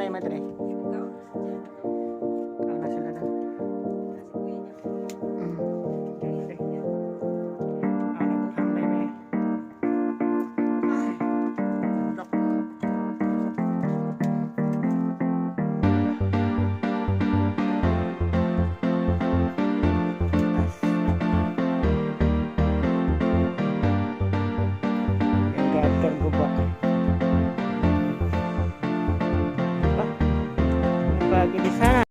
panday madre. Kau na sila na. Panday may. Lock. Yung gutter ko ba? Bagi di sana.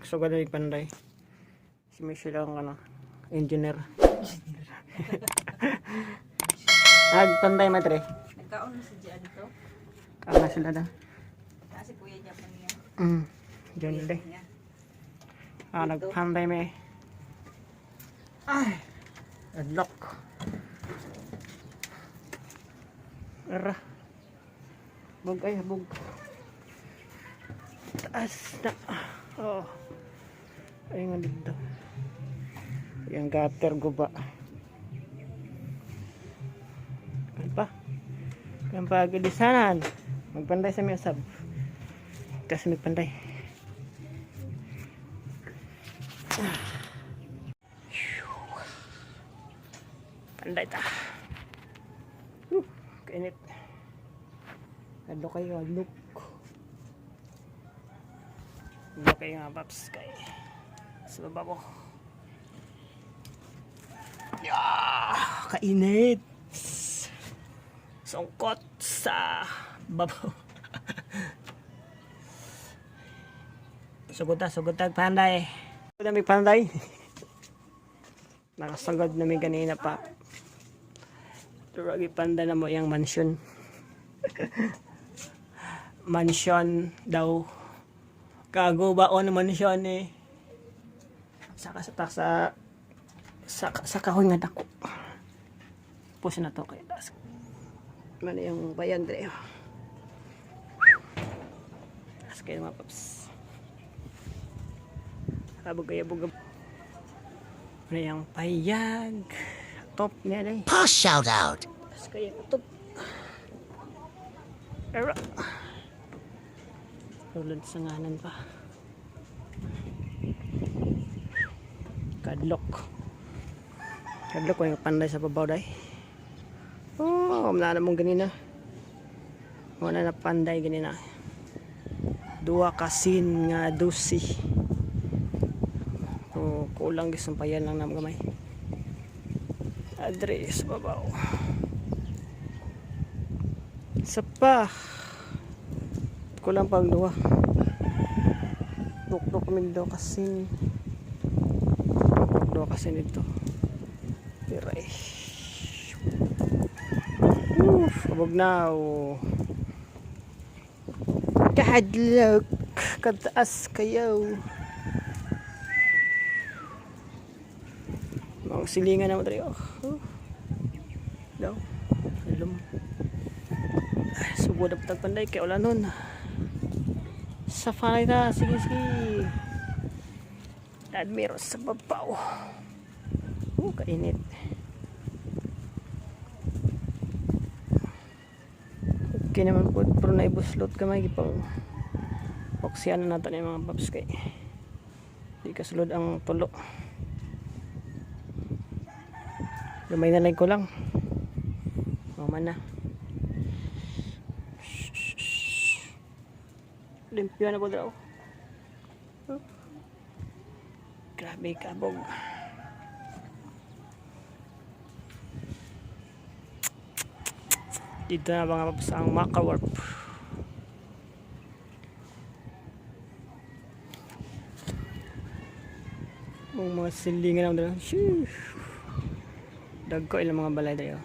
So gano'y panday. Si Michelle ang engineer. Panday madre. Nagkaon na sa dyan dito. Kaon na sila na. Kasi kuya niya pa niya. Diyan nila. Nagpanday may. Ay! Adlock. Ara. Bug ay bug. Taas na. Oh. Ay nga dito. Yung gutter guba. Ano pa? Yung pagilisanan. Magpanday sa mga sab. Kasi magpanday. Panday ta. Kainit. Adlo kayo, look. Adlo kayo nga, paps. Sa baba ko. Kainit. Sungkot sa baba. Sugod panday. Sugod na panday. Nakasagod na may kanina pa. Turagi panda na mo yung mansion. Mansion daw. Kago ba o na mansion eh. Sa kahon nga dako. Puso na to kayo. Mana yung bayan dre. As kayo mga paps. Abog. Ano yung payag. Top niya dahil. Pass shout out. As kayo top. Pero tulad sa nganan pa. Kadlok ko yung panday sa babaw dahil. Wala namang ganina. Wala na panday ganina. Dua kasin nga dosi. Kulang gisumpayan lang naman gamay. Address babaw. Sapa. Kulang pag dua. Duk kami dua kasin. Dua kasin dito. Tiray. Kabog na. Kahadlok. Kataas kayo. Mga silingan naman tayo. Daw. Alam. Subod na patagpanday. Kaya wala nun. Safari na. Sige. Admiro sa babaw. Kainit. Okay naman po. Pero naibuslot kamay. Ipang oksyan na natin yung mga babs kay. Di kasulod ang tulo. Lumay na lang ko lang. Maman na. Limpyo na po daw. Grabe kabog. Dito na mga papasang makawarp. Mga silingan naman doon. Dagko ilang mga balay tayo.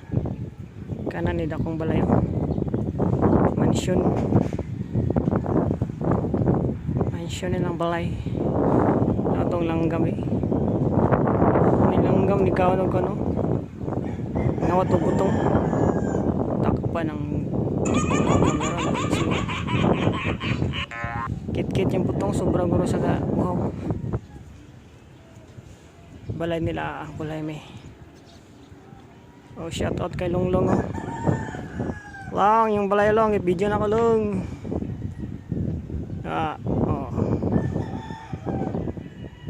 Kanan ni dakong balay. Mansion nilang balay. Atong langgam eh. Nilanggam ni kawanog ko no. Nawatog-utong. Takpa ng kit-kit yung putong sobrang guro sa wow. Balay nila kulay may Oh, shout out kay Longlong oh. Long, yung balay long, i-video na ko long. Oh.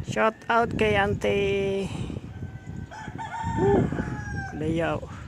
Shout out kay Ante. Layaw.